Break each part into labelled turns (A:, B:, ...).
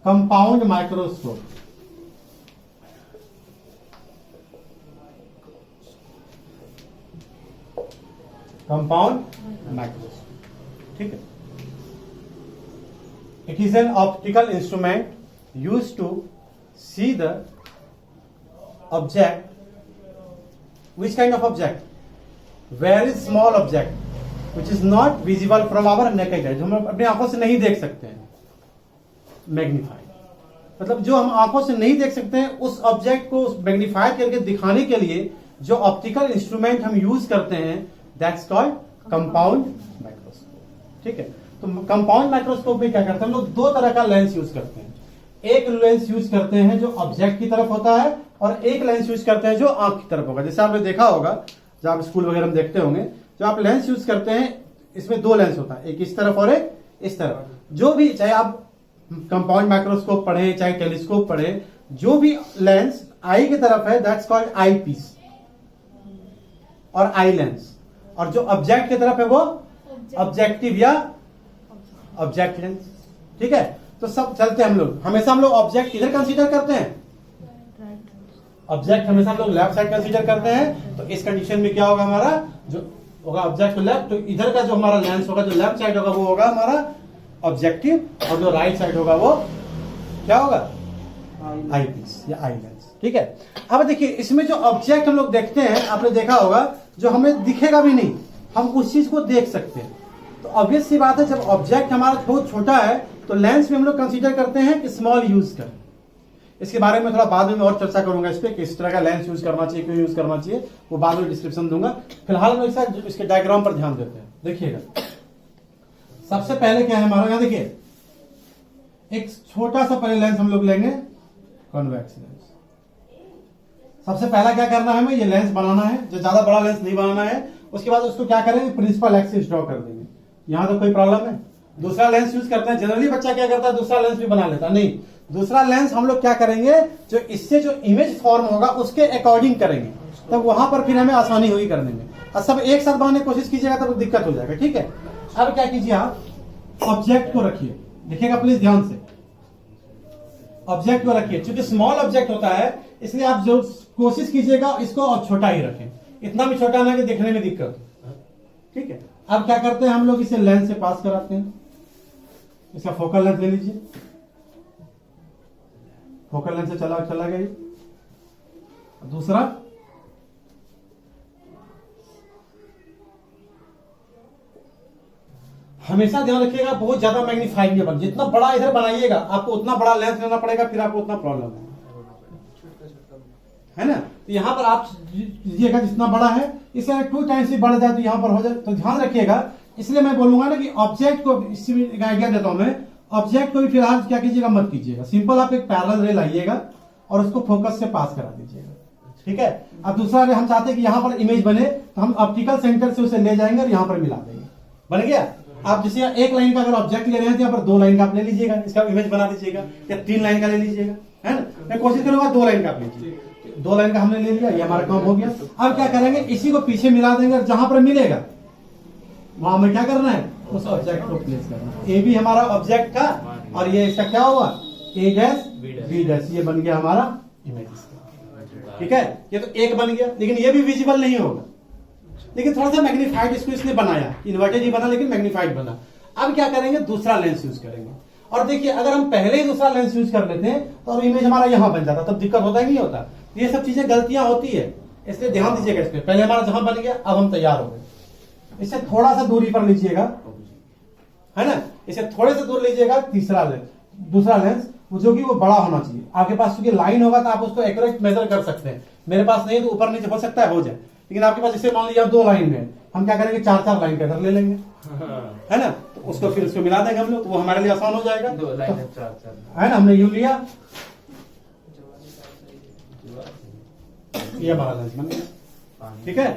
A: Compound microscope. Compound microscope, ठीक है। It is an optical instrument used to see the object. Which kind of object? Very small object, which is not visible from our naked eye, जो हम अपनी आंखों से नहीं देख सकते हैं। मैग्नीफाई मतलब जो हम आंखों से नहीं देख सकते हैं उस ऑब्जेक्ट को मैग्नीफाई करके दिखाने के लिए जो ऑप्टिकल इंस्ट्रूमेंट हम यूज करते हैं, दैट्स कॉल्ड कंपाउंड माइक्रोस्कोप, ठीक है। तो कंपाउंड माइक्रोस्कोप में क्या करते हैं हम लोग? दो तरह का लेंस यूज करते हैं। एक लेंस यूज करते हैं जो ऑब्जेक्ट की तरफ होता है और एक लेंस यूज करते हैं जो आंख की तरफ होगा। जैसे आपने देखा होगा जब आप स्कूल वगैरह में देखते होंगे, जो आप लेंस यूज करते हैं इसमें दो लेंस होता है, एक इस तरफ और एक इस तरफ। जो भी, चाहे आप कंपाउंड माइक्रोस्कोप पढ़े चाहे टेलीस्कोप पढ़े, जो भी लेंस आई की तरफ है दैट्स कॉल्ड आई पीस और आई लेंस, और जो ऑब्जेक्ट की तरफ है वो ऑब्जेक्टिव या ऑब्जेक्ट लेंस, ठीक है। तो सब चलते हैं हम लोग, हमेशा हम लोग ऑब्जेक्ट किधर कंसीडर करते हैं? ऑब्जेक्ट हमेशा हम लोग लेफ्ट साइड कंसीडर करते हैं। तो इस कंडीशन में क्या होगा हमारा जो होगा ऑब्जेक्ट तो लेफ्ट, तो इधर का जो हमारा लेंस होगा जो लेफ्ट साइड होगा वो होगा हमारा ऑब्जेक्टिव, और जो राइट साइड होगा वो क्या होगा? आई पीस या आई लेंस, ठीक है। अब देखिए इसमें जो ऑब्जेक्ट हम लोग देखते हैं, आपने देखा होगा जो हमें दिखेगा भी नहीं, हम उस चीज को देख सकते हैं। तो ऑब्वियस सी बात है जब ऑब्जेक्ट हमारा बहुत छोटा है तो लेंस में हम लोग कंसीडर करते हैं कि स्मॉल यूज करें। इसके बारे में थोड़ा बाद में और चर्चा करूंगा इस पे, किस तरह का लेंस यूज करना चाहिए, क्यों यूज करना चाहिए, वो बाद में डिस्क्रिप्शन दूंगा। फिलहाल हम लोग इसके डायग्राम पर ध्यान देते हैं। देखिएगा सबसे पहले क्या है हमारा, यहाँ देखिए एक छोटा सा पहले लेंस हम लोग लेंगे, कॉन्वेक्स लेंस। सबसे पहला क्या करना है हमें? ये लेंस बनाना है, जो ज्यादा बड़ा लेंस नहीं बनाना है। उसके बाद उसको क्या करेंगे? प्रिंसिपल एक्सिस ड्रॉ कर देंगे। यहां तो कोई प्रॉब्लम है? दूसरा लेंस यूज करते हैं, जनरली बच्चा क्या करता है दूसरा लेंस भी बना लेता है। नहीं, दूसरा लेंस हम लोग क्या करेंगे, जो इससे जो इमेज फॉर्म होगा उसके अकॉर्डिंग करेंगे, तब वहां पर फिर हमें आसानी होगी करने में। और सब एक साथ बनाने की कोशिश कीजिएगा तब दिक्कत हो जाएगा, ठीक है। अब क्या कीजिए, आप ऑब्जेक्ट को रखिए, देखिएगा प्लीज ध्यान से, ऑब्जेक्ट को रखिए। चूंकि स्मॉल ऑब्जेक्ट होता है इसलिए आप जो कोशिश कीजिएगा इसको और छोटा ही रखें, इतना भी छोटा ना कि देखने में दिक्कत हो, ठीक है। अब क्या करते हैं हम लोग इसे लेंस से पास कराते हैं। इसका फोकल लेंथ ले लीजिए, फोकल लेंथ से चला गया। दूसरा हमेशा ध्यान रखिएगा बहुत ज्यादा मैग्नीफाइंग नहीं बन, जितना बड़ा इधर बनाइएगा आपको उतना बड़ा लेंस लेना पड़ेगा, फिर आपको उतना प्रॉब्लम है ना। तो यहां पर आप लीजिएगा जितना बड़ा है, इससे 2 टाइम्स भी बढ़ जाए तो यहां पर हो जाए, तो ध्यान रखिएगा। इसलिए मैं बोलूंगा ना कि ऑब्जेक्ट को, इसमें आइडिया देता हूं मैं, ऑब्जेक्ट को भी फिलहाल क्या कीजिएगा मत कीजिएगा, सिंपल आप एक पैरेलल रे लाइएगा और उसको फोकस से पास करा दीजिएगा, ठीक है। अब दूसरा रे हम चाहते हैं कि यहां पर इमेज बने तो हम ऑप्टिकल सेंटर से उसे ले जाएंगे और यहां पर मिला देंगे, बन गया। आप जैसे एक लाइन का अगर ऑब्जेक्ट ले रहे हैं तो यहाँ पर 2 लाइन का आप ले लीजिएगा, इसका इमेज बना दीजिएगा, या 3 लाइन का ले लीजिएगा, है ना। मैं कोशिश करूंगा 2 लाइन का आप लीजिए, 2 लाइन का हमने ले लिया, ये हमारा काम हो गया। अब क्या करेंगे, इसी को पीछे मिला देंगे और जहां पर मिलेगा वहां हमें क्या करना है, उस ऑब्जेक्ट को प्लेस करना है। ए भी हमारा ऑब्जेक्ट का और ये इसका क्या हुआ, ए डैश बी डैश, ये बन गया हमारा इमेज, ठीक है। ये तो एक बन गया, लेकिन ये भी विजिबल नहीं होगा, लेकिन थोड़ा सा मैग्नीफाइड इसको इसने बनाया, इन्वर्टेड ही बना लेकिन मैग्नीफाइड बना। अब क्या करेंगे, दूसरा लेंस यूज करेंगे। और देखिए अगर हम पहले ही दूसरा लेंस यूज कर लेते हैं तो इमेज हमारा यहां बन जाता, तब दिक्कत होता ही नहीं होता। ये सब चीजें गलतियां होती है, इसलिए ध्यान दीजिएगा इस पे। पहले हमारा जहां बन गया, अब हम तैयार हो गए। इससे थोड़ा सा दूरी पर लीजिएगा, है ना, इसे थोड़े से दूर लीजिएगा। तीसरा लेंस, दूसरा लेंस जो कि वो बड़ा होना चाहिए। आपके पास क्योंकि लाइन होगा तो आप उसको एक्यूरेट मेजर कर सकते हैं, मेरे पास नहीं तो ऊपर नीचे हो सकता है हो जाए, लेकिन आपके पास जैसे मान लीजिए 2 लाइन में, हम क्या करेंगे 4-4 लाइन का इधर ले लेंगे, है ना। तो उसको फिर उसको मिला देंगे हम लोग, तो वो हमारे लिए आसान हो जाएगा,
B: 2 लाइन 4-4,
A: है ना। हमने यू लिया, ये हमारा लेंस बन गया, ठीक है।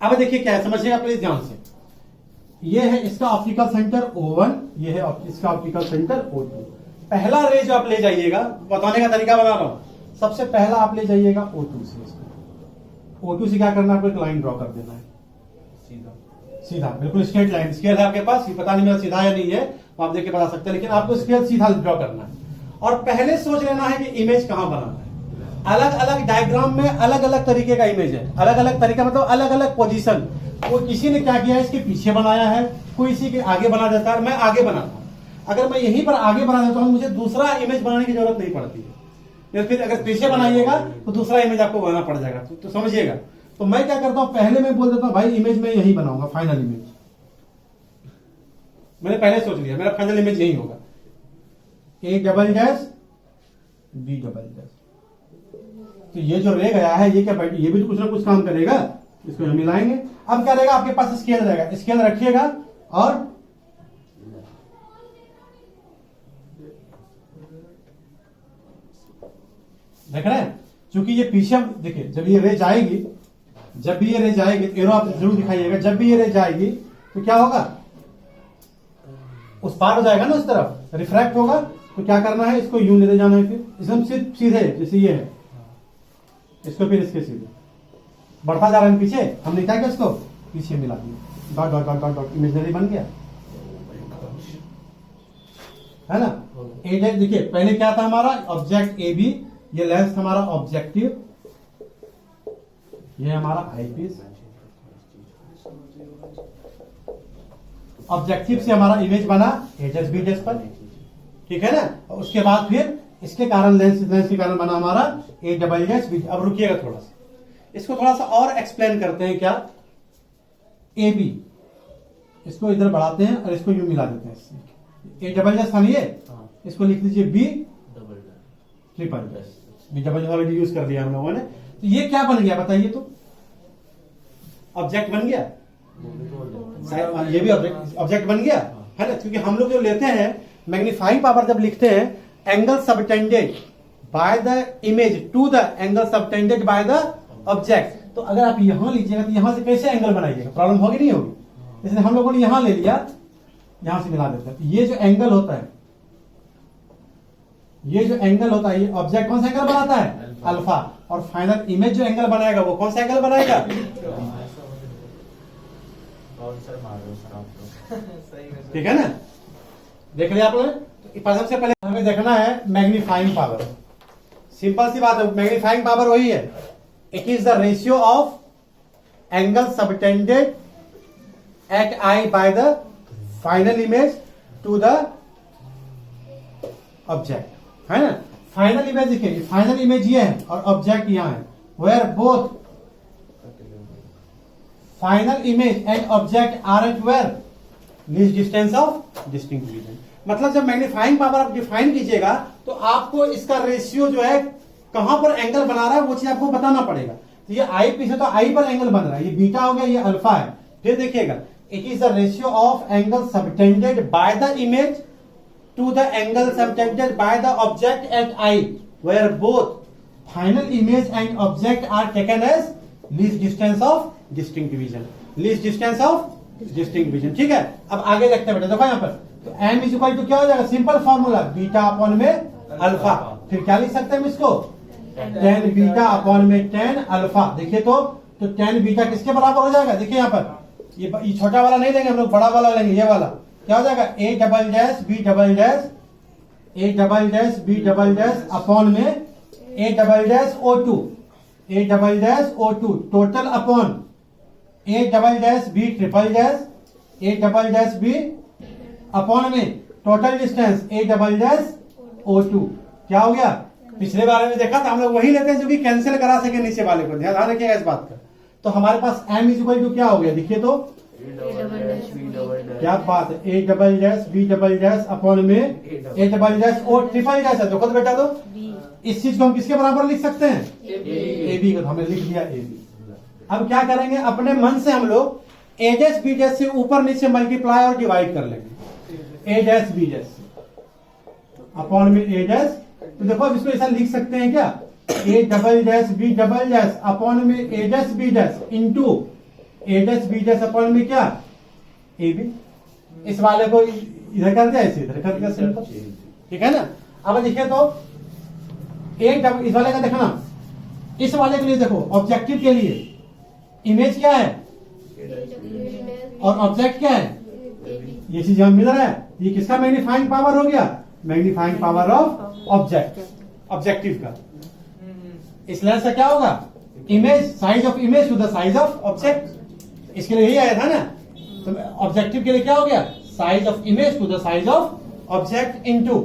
A: अब देखिए क्या है, समझिएगा प्लीज ध्यान से। ये है इसका ऑप्टिकल सेंटर O1, ये है इसका ऑप्टिकल सेंटर O2। पहला रे जो आप ले जाइएगा, बताने का तरीका बता रहा हूं। सबसे पहला आप ले जाइएगा O2 से, इसको O2 से क्या करना है, आपको एक लाइन ड्रॉ कर देना है, सीधा सीधा, बिल्कुल स्ट्रेट लाइन। स्केल है आपके पास, ये पता नहीं मेरा सीधा या नहीं है, तो आप देख के बता सकते हैं, लेकिन आपको स्केल सीधा ड्रॉ करना है। और पहले सोच लेना है कि इमेज कहां बनाना है। अलग अलग डायग्राम में अलग अलग तरीके का इमेज है, अलग अलग तरीका मतलब अलग अलग पोजीशन। वो किसी ने क्या किया है, इसके पीछे बनाया है, कोई इसी के आगे बना देता है, मैं आगे बनाता हूं। अगर मैं यहीं पर आगे बना देता हूं, मुझे दूसरा इमेज बनाने की जरूरत नहीं पड़ती है। या फिर अगर पीछे बनाइएगा तो दूसरा इमेज आपको बनाना पड़ जाएगा, तो समझिएगा। तो मैं क्या करता हूं, पहले मैं बोल देता हूं भाई इमेज मैं यही बनाऊंगा, फाइनल इमेज मैंने पहले सोच लिया, मेरा फाइनल इमेज यही होगा, A double dash B double dash. तो ये जो रे गया है, ये क्या बैठ, ये भी तो कुछ ना कुछ काम करेगा, इसको हम मिलाएंगे। अब क्या रहेगा, आपके पास स्केल रहेगा, स्केल रखिएगा और देख रहे हैं, क्योंकि ये पीछे देखिए, जब ये रे जाएगी, जब भी ये रे जाएगी, एरो आप जरूर दिखाइएगा, जब भी ये रे जाएगी तो क्या होगा, उस पार हो जाएगा ना, उस तरफ रिफ्रैक्ट होगा। तो क्या करना है, इसको यूं लेते जाना है, फिर एकदम सीधे जैसे ये है, इसको फिर इसके सीधे बढ़ता जा रहा है पीछे, हमने क्या किया, इसको पीछे मिला दिया, dot dot dot dot dot, imaginary बन गया है ना। ए डैश देखिए, पहले क्या था हमारा ऑब्जेक्ट ए बी, ये लेंस हमारा ऑब्जेक्टिव, ये हमारा आई पीस। ऑब्जेक्टिव से हमारा इमेज बना ए डैश बी डैश पर, ठीक है ना। और उसके बाद फिर इसके कारण लेंस के कारण बना हमारा ए डबल डैश बी। अब रुकिएगा थोड़ा सा, इसको थोड़ा सा और एक्सप्लेन करते हैं। क्या, ए बी, इसको इधर बढ़ाते हैं और इसको यूं मिला देते हैं। ए डबल डैश था ये, इसको लिख दीजिए B triple dash. B double dash already use कर दिया हम लोगों ने। तो ये क्या बन गया बताइए, तो ऑब्जेक्ट बन गया, ये भी ऑब्जेक्ट बन गया है ना। क्योंकि हम लोग जो लेते हैं मैग्नीफाइंग पावर, जब लिखते हैं angle subtended by the image to the angle subtended by the object, तो अगर आप यहां लीजिएगा तो यहां से कैसे एंगल बनाइएगा, प्रॉब्लम होगी नहीं होगी। इसलिए हम लोगों ने यहां ले लिया, यहां से मिला देते हैं। ये जो एंगल होता है, ये जो एंगल होता है, ये ऑब्जेक्ट कौन सा एंगल बनाता है, अल्फा। और फाइनल इमेज जो एंगल बनाएगा वो कौन सा एंगल बनाएगा, ठीक है ना। देख लिया आप लोग। सबसे पहले हमें देखना है मैग्नीफाइंग पावर। सिंपल सी बात है, मैग्नीफाइंग पावर वही है, it is the ratio of angle subtended at eye by the final image to the object, है ना। फाइनल इमेज देखिए, फाइनल इमेज ये है और ऑब्जेक्ट यहां है, where both final image and object are at where least distance of distinct region. मतलब जब मैग्नीफाइंग पावर आप डिफाइन कीजिएगा तो आपको इसका रेशियो जो है, कहां पर एंगल बना रहा है वो चीज आपको बताना पड़ेगा। तो ये आई पीछे तो आई पर एंगल बन रहा है, ये बीटा हो गया, ये अल्फा है। फिर देखिएगा, it is the ratio of angle subtended by the image to the angle subtended by the object at eye where both final image and object are taken as least distance of distinct division, least distance of distinct division, ठीक है। अब आगे देखते हैं बेटा, देखो यहां पर, तो m इज इक्वल टू क्या हो जाएगा, सिंपल फॉर्मूला बीटा अपॉन में अल्फा। फिर क्या लिख सकते हैं हम इसको, टेन बीटा अपॉन में टेन अल्फा। देखिए तो टेन बीटा किसके बराबर हो जाएगा, देखिए यहाँ पर, ये छोटा वाला नहीं लेंगे हम लोग, बड़ा वाला लेंगे, ये वाला क्या हो जाएगा, A double dash B double dash, A double dash B double dash upon में A double dash O two, A double dash O two total upon A double dash B triple dash, A double dash B upon में total distance A double dash O two. क्या हो गया, पिछले बारे में देखा था हम लोग वही लेते हैं जो कि कैंसिल करा सके नीचे वाले को, ध्यान रखिएगा इस बात का। तो हमारे पास m इज इक्वल टू क्या हो गया, देखिए तो क्या बात है, A double dash B double dash upon में A double dash O triple dash है। देखो तो बेटा, तो इस चीज को हम किसके बराबर लिख सकते हैं, ए बी को, हमने लिख दिया ए बी। अब क्या करेंगे, अपने मन से हम लोग ए डैश बी डैश से ऊपर नीचे मल्टीप्लाई और डिवाइड कर लेंगे, ए डैश बी डैश अपॉन में ए डैश। तो देखो अब इसको ऐसा लिख सकते हैं क्या, A double dash B double dash upon में A dash B dash into A dash B dash upon में क्या, ए बी। इस वाले को इधर कर दिया, इसे इधर कर दिया, सिंपल, ठीक है ना। अब देखिए तो एक डबल, इस वाले का देखना, इस वाले के लिए देखो, ऑब्जेक्टिव के लिए इमेज क्या है, और ऑब्जेक्ट क्या है, ये चीज हमें मिल रहा है, ये किसका मैग्नीफाइंग पावर हो गया, magnifying power of object, objective का। इस लेंस का क्या होगा, image, size of image to the size of object, इसके लिए यही आया था ना। तो ऑब्जेक्टिव के लिए क्या हो गया, size of image to the size of object into.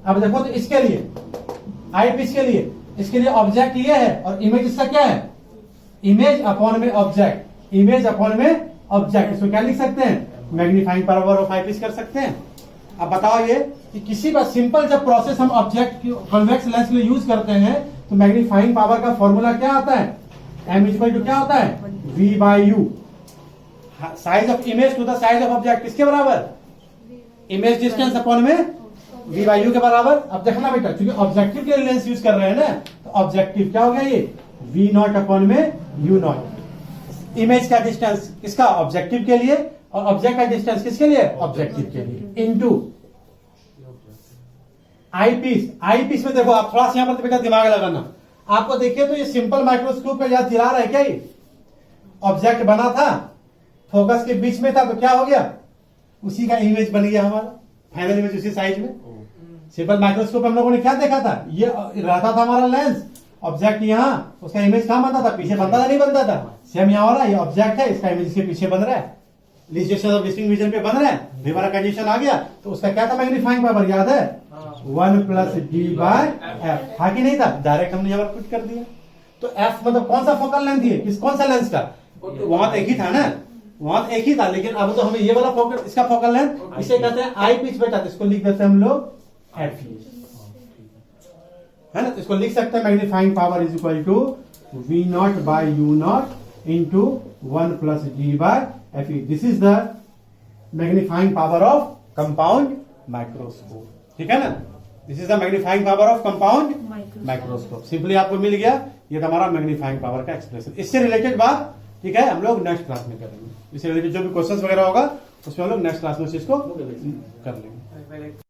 A: अब देखो तो इसके लिए आई पीस के लिए, इसके लिए ऑब्जेक्ट ये है और इमेज इसका क्या है, इमेज अपॉन में ऑब्जेक्ट, इमेज अपॉन में ऑब्जेक्ट। इसको क्या लिख सकते हैं, magnifying power of eyepiece कर सकते हैं। अब बताओ ये कि किसी का सिंपल जब प्रोसेस हम ऑब्जेक्ट कॉन्वेक्स लेंस के लिए यूज करते हैं तो मैग्नीफाइंग पावर का फॉर्मूला क्या आता है, एम इक्वल टू क्या होता है, V by U. Size of image to the size of object किसके बराबर, इमेज डिस्टेंस अपॉन में वी बाई यू के बराबर। अब देखना बेटा, क्योंकि ऑब्जेक्टिव के लिए लेंस यूज कर रहे हैं ना, तो ऑब्जेक्टिव क्या हो गया, ये वी नॉट अपॉन में यू नॉट। इमेज का डिस्टेंस किसका, ऑब्जेक्टिव के लिए, और ऑब्जेक्ट का डिस्टेंस किसके लिए, ऑब्जेक्टिव के लिए, into eyepiece. Eyepiece में देखो आप थोड़ा सा यहां पर बेटा दिमाग लगाना। आपको देखिए तो ये सिंपल माइक्रोस्कोप का याद दिला रहा है क्या, ये ऑब्जेक्ट बना था, फोकस के बीच में था, तो क्या हो गया, उसी का इमेज बन गया हमारा, फाइनल इमेज उसी साइज में। सिंपल माइक्रोस्कोप हम लोगों ने क्या देखा था, ये रहता था हमारा लेंस, ऑब्जेक्ट यहाँ, उसका इमेज कहां बनता था, पीछे बनता था, नहीं बनता था। सेम यहाँ हो रहा है, ये ऑब्जेक्ट है, इसका इमेज इसके पीछे बन रहा है, least distance of visiting vision पे बन रहा है, भी हमारा कंडीशन आ गया। तो उसका क्या था मैग्नीफाइंग पावर, याद है, 1 प्लस डी बाय एफ, था कि नहीं था, डायरेक्ट हमने यहाँ पर पुट कर दिया। तो एफ मतलब कौन सा फोकल लेंथ है, किस कौन सा लेंस का, वहां तो एक ही था ना, वहां तो एक ही था, लेकिन अब तो हमें ये वाला फोकल, इसका फोकल लेंथ, इसे कहते हैं आई पिच बेटा, तो इसको लिख देते हैं हम लोग एफ, है ना। तो इसको लिख सकते हैं magnifying power is equal to V naught by U naught into 1 plus D by F. This is the magnifying power of compound microscope, ठीक है ना। This is the magnifying power of compound microscope. Simply आपको मिल गया, ये हमारा magnifying power का expression. इससे रिलेटेड बात, ठीक है, हम लोग नेक्स्ट क्लास में करेंगे। इससे रिलेटेड जो भी क्वेश्चंस वगैरह होगा उसमें हम लोग नेक्स्ट क्लास में इसको कर लेंगे।